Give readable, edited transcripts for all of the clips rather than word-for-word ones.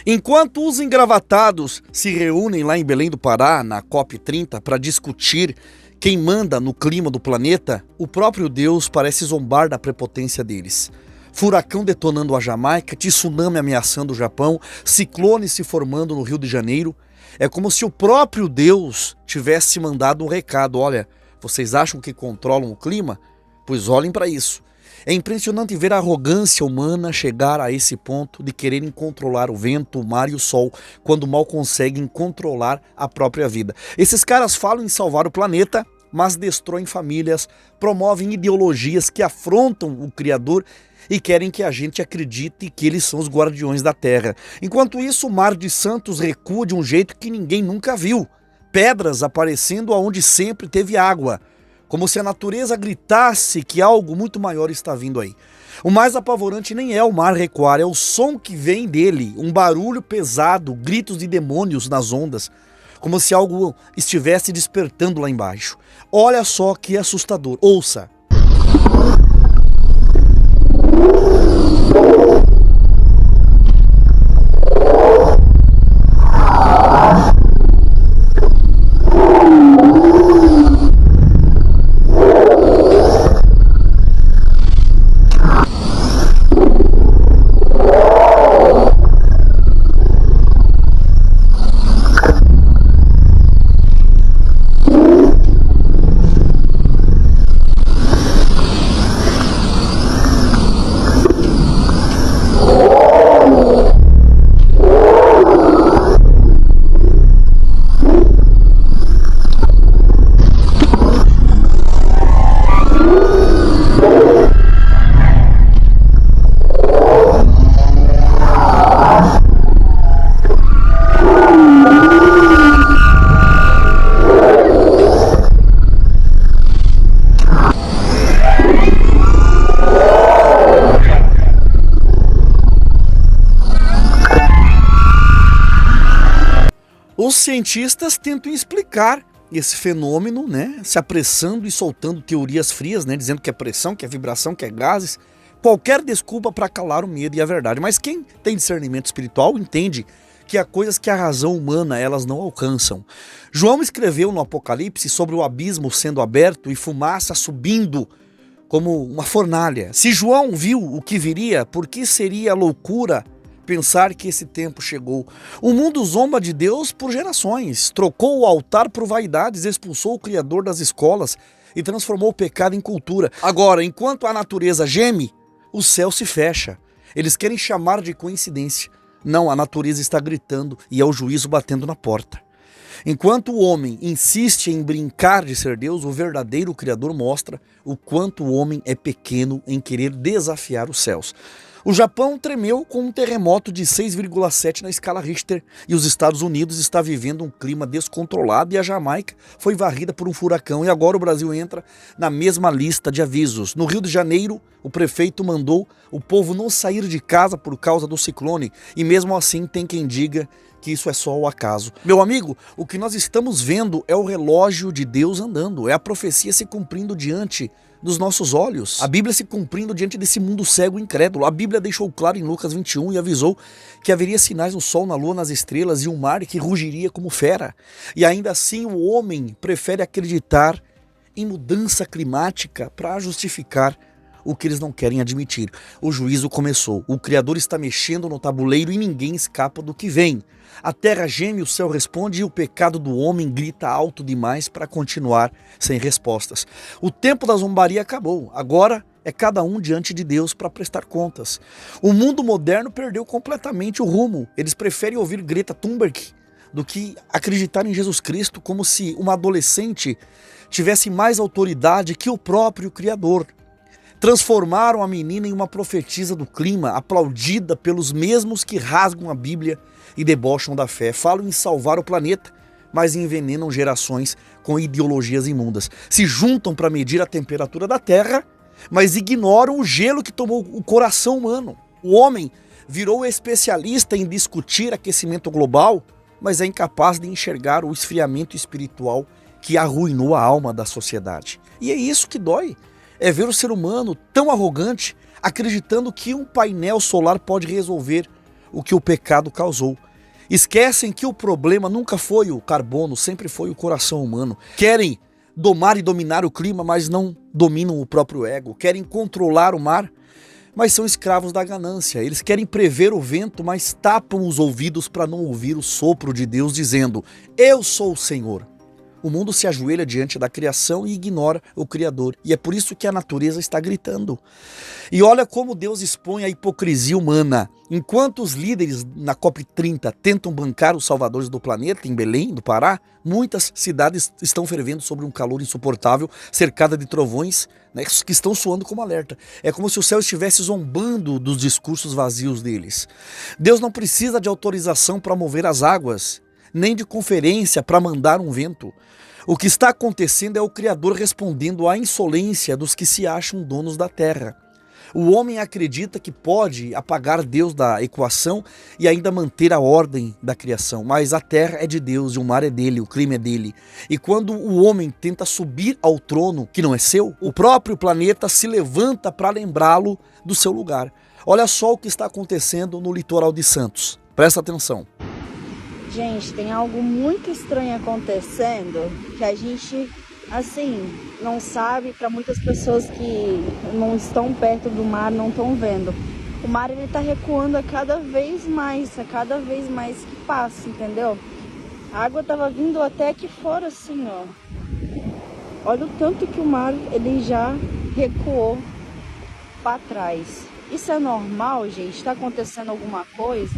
Enquanto os engravatados se reúnem lá em Belém do Pará, na COP30, para discutir quem manda no clima do planeta, o próprio Deus parece zombar da prepotência deles. Furacão detonando a Jamaica, tsunami ameaçando o Japão, ciclone se formando no Rio de Janeiro. É como se o próprio Deus tivesse mandado um recado: olha, vocês acham que controlam o clima? Pois olhem para isso. É impressionante ver a arrogância humana chegar a esse ponto de quererem controlar o vento, o mar e o sol, quando mal conseguem controlar a própria vida. Esses caras falam em salvar o planeta, mas destroem famílias, promovem ideologias que afrontam o Criador e querem que a gente acredite que eles são os guardiões da Terra. Enquanto isso, o Mar de Santos recua de um jeito que ninguém nunca viu. Pedras aparecendo onde sempre teve água, como se a natureza gritasse que algo muito maior está vindo aí. O mais apavorante nem é o mar recuar, é o som que vem dele, um barulho pesado, gritos de demônios nas ondas, como se algo estivesse despertando lá embaixo. Olha só que assustador, ouça. Os cientistas tentam explicar esse fenômeno, né, se apressando e soltando teorias frias, né, dizendo que é pressão, que é vibração, que é gases, qualquer desculpa para calar o medo e a verdade. Mas quem tem discernimento espiritual entende que há coisas que a razão humana elas não alcançam. João escreveu no Apocalipse sobre o abismo sendo aberto e fumaça subindo como uma fornalha. Se João viu o que viria, por que seria loucura pensar que esse tempo chegou? O mundo zomba de Deus por gerações, trocou o altar por vaidades, expulsou o Criador das escolas e transformou o pecado em cultura. Agora, enquanto a natureza geme, o céu se fecha. Eles querem chamar de coincidência. Não, a natureza está gritando e é o juízo batendo na porta. Enquanto o homem insiste em brincar de ser Deus, o verdadeiro Criador mostra o quanto o homem é pequeno em querer desafiar os céus. O Japão tremeu com um terremoto de 6,7 na escala Richter e os Estados Unidos está vivendo um clima descontrolado e a Jamaica foi varrida por um furacão e agora o Brasil entra na mesma lista de avisos. No Rio de Janeiro, o prefeito mandou o povo não sair de casa por causa do ciclone e mesmo assim tem quem diga que isso é só o acaso. Meu amigo, o que nós estamos vendo é o relógio de Deus andando, é a profecia se cumprindo diante dos nossos olhos. A Bíblia se cumprindo diante desse mundo cego e incrédulo. A Bíblia deixou claro em Lucas 21 e avisou que haveria sinais no sol, na lua, nas estrelas e um mar que rugiria como fera. E ainda assim o homem prefere acreditar em mudança climática para justificar o que eles não querem admitir. O juízo começou. O Criador está mexendo no tabuleiro e ninguém escapa do que vem. A terra geme, o céu responde e o pecado do homem grita alto demais para continuar sem respostas. O tempo da zombaria acabou. Agora é cada um diante de Deus para prestar contas. O mundo moderno perdeu completamente o rumo. Eles preferem ouvir Greta Thunberg do que acreditar em Jesus Cristo, como se uma adolescente tivesse mais autoridade que o próprio Criador. Transformaram a menina em uma profetisa do clima, aplaudida pelos mesmos que rasgam a Bíblia e debocham da fé. Falam em salvar o planeta, mas envenenam gerações com ideologias imundas. Se juntam para medir a temperatura da Terra, mas ignoram o gelo que tomou o coração humano. O homem virou especialista em discutir aquecimento global, mas é incapaz de enxergar o esfriamento espiritual que arruinou a alma da sociedade. E é isso que dói. É ver o ser humano tão arrogante, acreditando que um painel solar pode resolver o que o pecado causou. Esquecem que o problema nunca foi o carbono, sempre foi o coração humano. Querem domar e dominar o clima, mas não dominam o próprio ego. Querem controlar o mar, mas são escravos da ganância. Eles querem prever o vento, mas tapam os ouvidos para não ouvir o sopro de Deus dizendo: eu sou o Senhor. O mundo se ajoelha diante da criação e ignora o Criador. E é por isso que a natureza está gritando. E olha como Deus expõe a hipocrisia humana. Enquanto os líderes na COP30 tentam bancar os salvadores do planeta, em Belém, do Pará, muitas cidades estão fervendo sobre um calor insuportável, cercada de trovões, né, que estão soando como alerta. É como se o céu estivesse zombando dos discursos vazios deles. Deus não precisa de autorização para mover as águas, nem de conferência para mandar um vento. O que está acontecendo é o Criador respondendo à insolência dos que se acham donos da terra. O homem acredita que pode apagar Deus da equação e ainda manter a ordem da criação, mas a terra é de Deus e o mar é dele, o clima é dele. E quando o homem tenta subir ao trono, que não é seu, o próprio planeta se levanta para lembrá-lo do seu lugar. Olha só o que está acontecendo no litoral de Santos. Presta atenção. Gente, tem algo muito estranho acontecendo que a gente, assim, não sabe. Para muitas pessoas que não estão perto do mar, não estão vendo. O mar, ele tá recuando a cada vez mais que passa, entendeu? A água tava vindo até aqui fora, assim, ó. Olha o tanto que o mar, ele já recuou para trás. Isso é normal, gente? Tá acontecendo alguma coisa?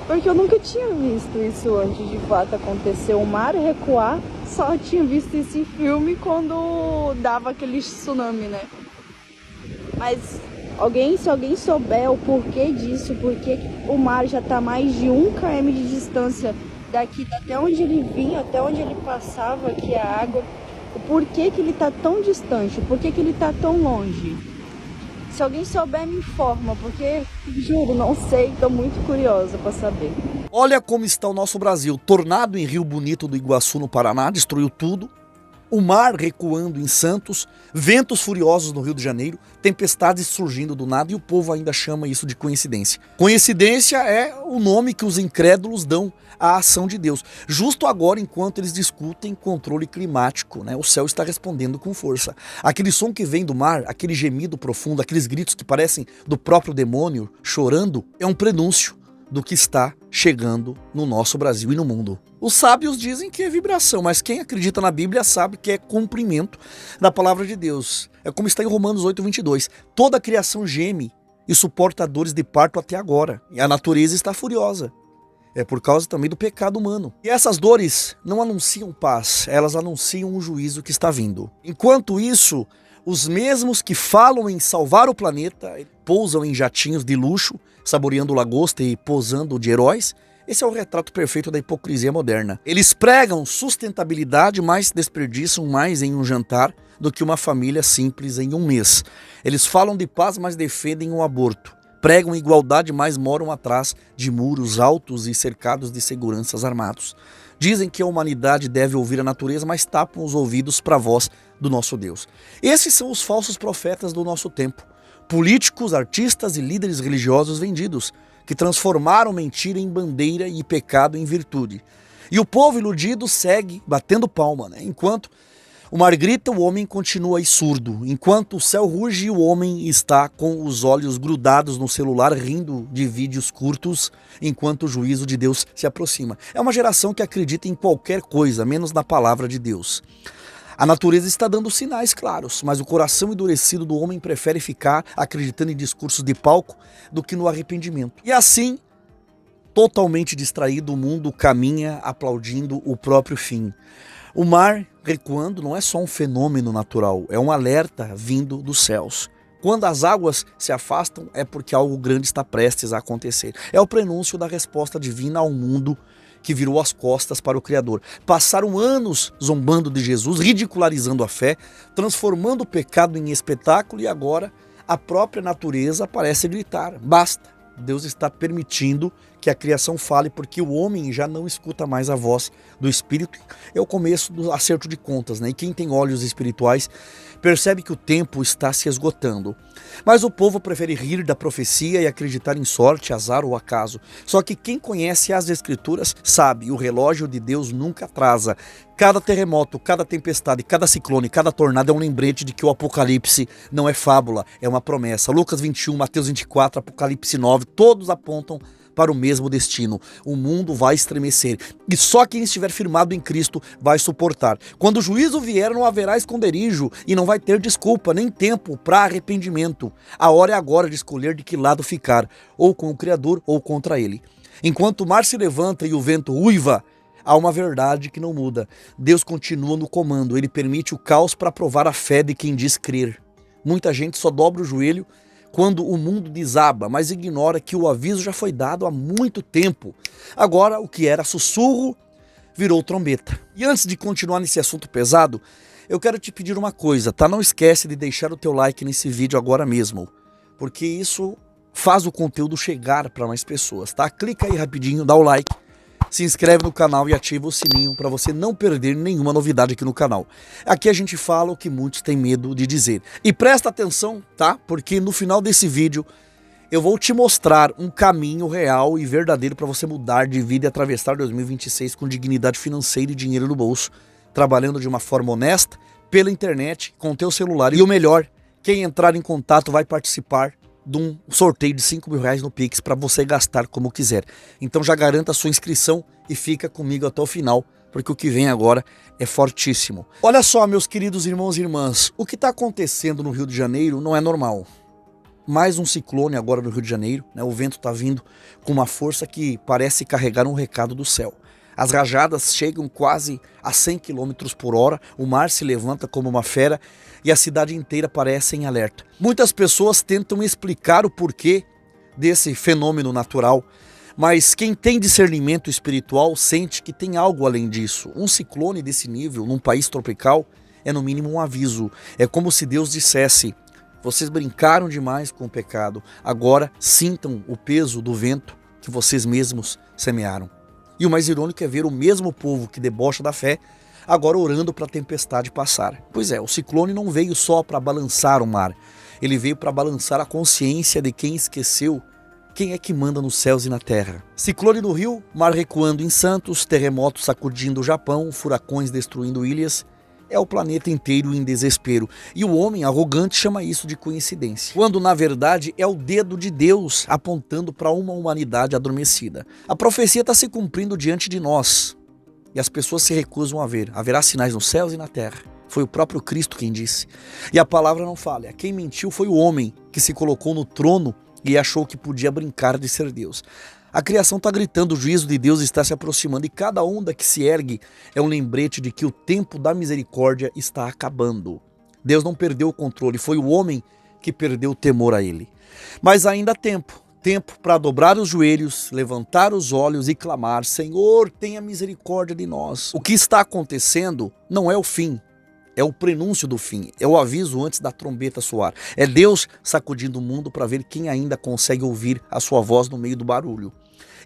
Porque eu nunca tinha visto isso antes de fato acontecer. O mar recuar, só tinha visto esse filme quando dava aquele tsunami, né? Mas se alguém souber o porquê disso, porque o mar já tá mais de 1 km de distância daqui, até onde ele vinha, até onde ele passava aqui a água, o porquê que ele tá tão distante, o porquê que ele tá tão longe. Se alguém souber, me informa, porque, juro, não sei, tô muito curiosa para saber. Olha como está o nosso Brasil. Tornado em Rio Bonito do Iguaçu, no Paraná, destruiu tudo. O mar recuando em Santos, ventos furiosos no Rio de Janeiro, tempestades surgindo do nada e o povo ainda chama isso de coincidência. Coincidência é o nome que os incrédulos dão à ação de Deus. Justo agora, enquanto eles discutem controle climático, né, o céu está respondendo com força. Aquele som que vem do mar, aquele gemido profundo, aqueles gritos que parecem do próprio demônio chorando, é um prenúncio do que está chegando no nosso Brasil e no mundo. Os sábios dizem que é vibração, mas quem acredita na Bíblia sabe que é cumprimento da palavra de Deus. É como está em Romanos 8:22. Toda a criação geme e suporta dores de parto até agora. E a natureza está furiosa. É por causa também do pecado humano. E essas dores não anunciam paz, elas anunciam um juízo que está vindo. Enquanto isso, os mesmos que falam em salvar o planeta pousam em jatinhos de luxo, saboreando lagosta e posando de heróis. Esse é o retrato perfeito da hipocrisia moderna. Eles pregam sustentabilidade, mas desperdiçam mais em um jantar do que uma família simples em um mês. Eles falam de paz, mas defendem o aborto. Pregam igualdade, mas moram atrás de muros altos e cercados de seguranças armados. Dizem que a humanidade deve ouvir a natureza, mas tapam os ouvidos para a voz do nosso Deus. Esses são os falsos profetas do nosso tempo. Políticos, artistas e líderes religiosos vendidos, que transformaram mentira em bandeira e pecado em virtude. E o povo iludido segue batendo palma, né? Enquanto o mar grita, o homem continua aí surdo. Enquanto o céu ruge, o homem está com os olhos grudados no celular, rindo de vídeos curtos, enquanto o juízo de Deus se aproxima. É uma geração que acredita em qualquer coisa, menos na palavra de Deus. A natureza está dando sinais claros, mas o coração endurecido do homem prefere ficar acreditando em discursos de palco do que no arrependimento. E assim, totalmente distraído, o mundo caminha aplaudindo o próprio fim. O mar recuando não é só um fenômeno natural, é um alerta vindo dos céus. Quando as águas se afastam é porque algo grande está prestes a acontecer. É o prenúncio da resposta divina ao mundo que virou as costas para o Criador. Passaram anos zombando de Jesus, ridicularizando a fé, transformando o pecado em espetáculo e agora a própria natureza parece gritar. Basta, Deus está permitindo que a criação fale, porque o homem já não escuta mais a voz do Espírito. É o começo do acerto de contas, né? E quem tem olhos espirituais percebe que o tempo está se esgotando. Mas o povo prefere rir da profecia e acreditar em sorte, azar ou acaso. Só que quem conhece as Escrituras sabe, o relógio de Deus nunca atrasa. Cada terremoto, cada tempestade, cada ciclone, cada tornado é um lembrete de que o Apocalipse não é fábula, é uma promessa. Lucas 21, Mateus 24, Apocalipse 9, todos apontam para o mesmo destino. O mundo vai estremecer e só quem estiver firmado em Cristo vai suportar. Quando o juízo vier, não haverá esconderijo e não vai ter desculpa, nem tempo para arrependimento. A hora é agora de escolher de que lado ficar, ou com o Criador ou contra ele. Enquanto o mar se levanta e o vento uiva, há uma verdade que não muda. Deus continua no comando, ele permite o caos para provar a fé de quem diz crer. Muita gente só dobra o joelho quando o mundo desaba, mas ignora que o aviso já foi dado há muito tempo. Agora, o que era sussurro virou trombeta. E antes de continuar nesse assunto pesado, eu quero te pedir uma coisa, tá? Não esquece de deixar o teu like nesse vídeo agora mesmo, porque isso faz o conteúdo chegar para mais pessoas, tá? Clica aí rapidinho, dá o like, se inscreve no canal e ativa o sininho para você não perder nenhuma novidade aqui no canal. Aqui a gente fala o que muitos têm medo de dizer. E presta atenção, tá? Porque no final desse vídeo eu vou te mostrar um caminho real e verdadeiro para você mudar de vida e atravessar 2026 com dignidade financeira e dinheiro no bolso, trabalhando de uma forma honesta, pela internet, com o teu celular. E o melhor, quem entrar em contato vai participar de um sorteio de R$5.000 no Pix para você gastar como quiser. Então já garanta a sua inscrição e fica comigo até o final, porque o que vem agora é fortíssimo. Olha só, meus queridos irmãos e irmãs, o que está acontecendo no Rio de Janeiro não é normal. Mais um ciclone agora no Rio de Janeiro, né? O vento está vindo com uma força que parece carregar um recado do céu. As rajadas chegam quase a 100 km por hora, o mar se levanta como uma fera e a cidade inteira parece em alerta. Muitas pessoas tentam explicar o porquê desse fenômeno natural, mas quem tem discernimento espiritual sente que tem algo além disso. Um ciclone desse nível, num país tropical, é no mínimo um aviso. É como se Deus dissesse: vocês brincaram demais com o pecado, agora sintam o peso do vento que vocês mesmos semearam. E o mais irônico é ver o mesmo povo que debocha da fé agora orando para a tempestade passar. Pois é, o ciclone não veio só para balançar o mar, ele veio para balançar a consciência de quem esqueceu quem é que manda nos céus e na terra. Ciclone no Rio, mar recuando em Santos, terremotos sacudindo o Japão, furacões destruindo ilhas. É o planeta inteiro em desespero. E o homem arrogante chama isso de coincidência, quando na verdade é o dedo de Deus apontando para uma humanidade adormecida. A profecia está se cumprindo diante de nós e as pessoas se recusam a ver. Haverá sinais nos céus e na terra. Foi o próprio Cristo quem disse. E a palavra não falha. Quem mentiu foi o homem que se colocou no trono e achou que podia brincar de ser Deus. A criação está gritando, o juízo de Deus está se aproximando e cada onda que se ergue é um lembrete de que o tempo da misericórdia está acabando. Deus não perdeu o controle, foi o homem que perdeu o temor a ele. Mas ainda há tempo para dobrar os joelhos, levantar os olhos e clamar: Senhor, tenha misericórdia de nós. O que está acontecendo não é o fim. É o prenúncio do fim, é o aviso antes da trombeta soar. É Deus sacudindo o mundo para ver quem ainda consegue ouvir a sua voz no meio do barulho.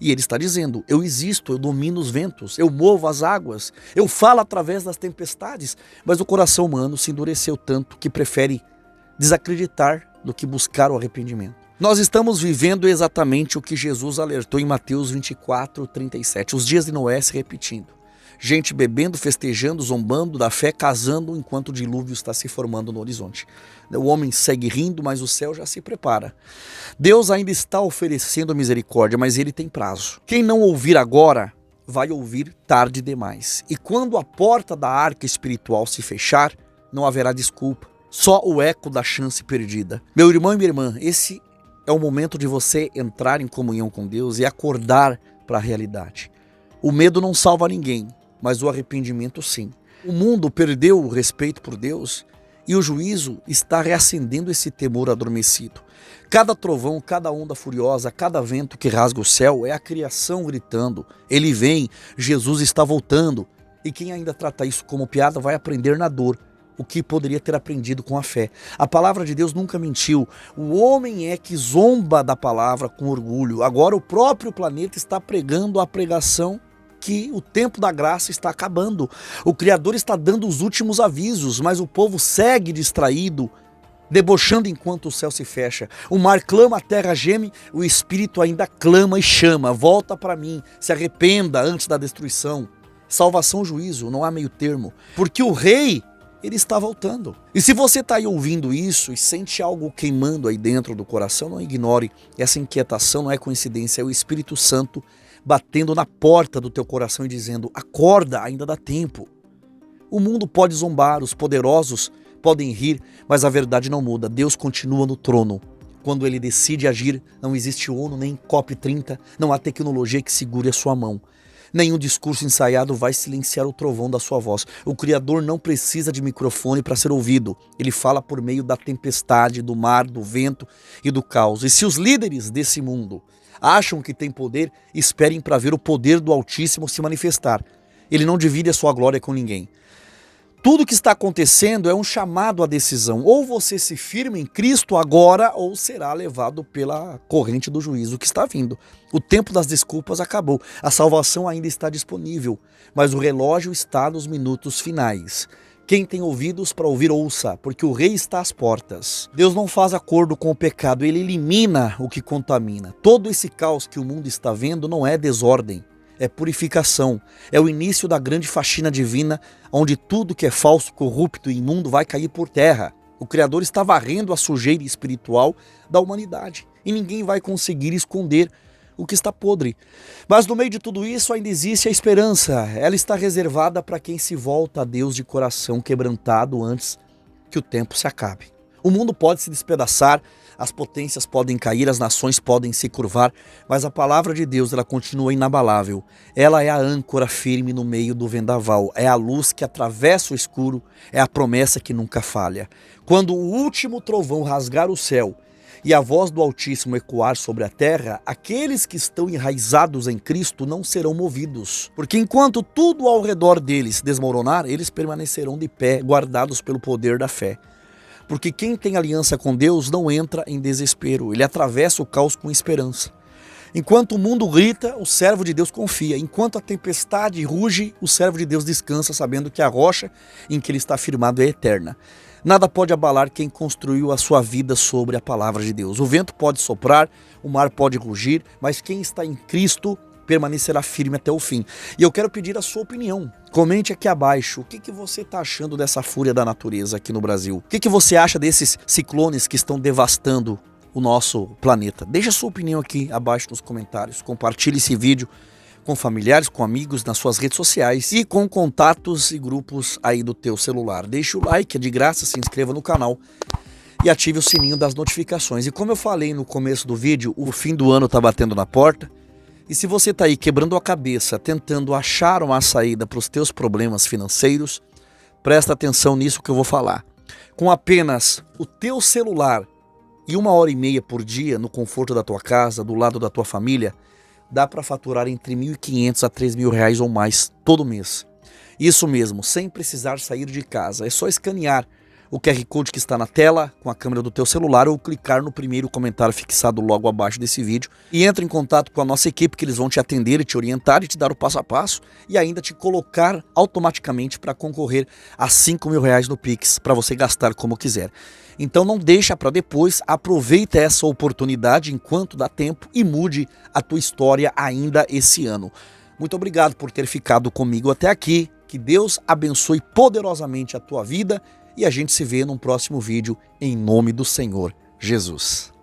E ele está dizendo: eu existo, eu domino os ventos, eu movo as águas, eu falo através das tempestades. Mas o coração humano se endureceu tanto que prefere desacreditar do que buscar o arrependimento. Nós estamos vivendo exatamente o que Jesus alertou em Mateus 24:37, os dias de Noé se repetindo. Gente bebendo, festejando, zombando da fé, casando enquanto o dilúvio está se formando no horizonte. O homem segue rindo, mas o céu já se prepara. Deus ainda está oferecendo misericórdia, mas ele tem prazo. Quem não ouvir agora, vai ouvir tarde demais. E quando a porta da arca espiritual se fechar, não haverá desculpa. Só o eco da chance perdida. Meu irmão e minha irmã, esse é o momento de você entrar em comunhão com Deus e acordar para a realidade. O medo não salva ninguém, mas o arrependimento sim. O mundo perdeu o respeito por Deus e o juízo está reacendendo esse temor adormecido. Cada trovão, cada onda furiosa, cada vento que rasga o céu é a criação gritando: ele vem, Jesus está voltando. E quem ainda trata isso como piada vai aprender na dor o que poderia ter aprendido com a fé. A palavra de Deus nunca mentiu. O homem é que zomba da palavra com orgulho. Agora o próprio planeta está pregando a pregação que o tempo da graça está acabando. O Criador está dando os últimos avisos, mas o povo segue distraído, debochando enquanto o céu se fecha. O mar clama, a terra geme, o Espírito ainda clama e chama. Volta para mim, se arrependa antes da destruição. Salvação, juízo, não há meio termo. Porque o rei, ele está voltando. E se você está aí ouvindo isso e sente algo queimando aí dentro do coração, não ignore. Essa inquietação não é coincidência, é o Espírito Santo batendo na porta do teu coração e dizendo: acorda, ainda dá tempo. O mundo pode zombar, os poderosos podem rir, mas a verdade não muda. Deus continua no trono. Quando ele decide agir, não existe ONU, nem COP30, não há tecnologia que segure a sua mão. Nenhum discurso ensaiado vai silenciar o trovão da sua voz. O Criador não precisa de microfone para ser ouvido. Ele fala por meio da tempestade, do mar, do vento e do caos. E se os líderes desse mundo acham que têm poder, esperem para ver o poder do Altíssimo se manifestar. Ele não divide a sua glória com ninguém. Tudo que está acontecendo é um chamado à decisão. Ou você se firma em Cristo agora, ou será levado pela corrente do juízo que está vindo. O tempo das desculpas acabou. A salvação ainda está disponível, mas o relógio está nos minutos finais. Quem tem ouvidos para ouvir, ouça, porque o rei está às portas. Deus não faz acordo com o pecado, ele elimina o que contamina. Todo esse caos que o mundo está vendo não é desordem. É purificação, é o início da grande faxina divina, onde tudo que é falso, corrupto e imundo vai cair por terra. O Criador está varrendo a sujeira espiritual da humanidade e ninguém vai conseguir esconder o que está podre. Mas no meio de tudo isso ainda existe a esperança. Ela está reservada para quem se volta a Deus de coração quebrantado antes que o tempo se acabe. O mundo pode se despedaçar, as potências podem cair, as nações podem se curvar, mas a palavra de Deus ela continua inabalável. Ela é a âncora firme no meio do vendaval, é a luz que atravessa o escuro, é a promessa que nunca falha. Quando o último trovão rasgar o céu e a voz do Altíssimo ecoar sobre a terra, aqueles que estão enraizados em Cristo não serão movidos, porque enquanto tudo ao redor deles desmoronar, eles permanecerão de pé, guardados pelo poder da fé. Porque quem tem aliança com Deus não entra em desespero, ele atravessa o caos com esperança. Enquanto o mundo grita, o servo de Deus confia. Enquanto a tempestade ruge, o servo de Deus descansa, sabendo que a rocha em que ele está firmado é eterna. Nada pode abalar quem construiu a sua vida sobre a palavra de Deus. O vento pode soprar, o mar pode rugir, mas quem está em Cristo permanecerá firme até o fim. E eu quero pedir a sua opinião. Comente aqui abaixo o que você está achando dessa fúria da natureza aqui no Brasil. O que você acha desses ciclones que estão devastando o nosso planeta? Deixa a sua opinião aqui abaixo nos comentários. Compartilhe esse vídeo com familiares, com amigos, nas suas redes sociais e com contatos e grupos aí do teu celular. Deixe o like, é de graça, se inscreva no canal e ative o sininho das notificações. E como eu falei no começo do vídeo, o fim do ano está batendo na porta. E se você está aí quebrando a cabeça, tentando achar uma saída para os teus problemas financeiros, presta atenção nisso que eu vou falar. Com apenas o teu celular e 1h30 por dia no conforto da tua casa, do lado da tua família, dá para faturar entre R$ 1.500 a R$ 3.000 ou mais todo mês. Isso mesmo, sem precisar sair de casa. É só escanear o QR Code que está na tela com a câmera do teu celular ou clicar no primeiro comentário fixado logo abaixo desse vídeo e entra em contato com a nossa equipe que eles vão te atender e te orientar e te dar o passo a passo e ainda te colocar automaticamente para concorrer a R$ 5.000 no Pix para você gastar como quiser. Então não deixa para depois, aproveita essa oportunidade enquanto dá tempo e mude a tua história ainda esse ano. Muito obrigado por ter ficado comigo até aqui, que Deus abençoe poderosamente a tua vida e a gente se vê num próximo vídeo em nome do Senhor Jesus.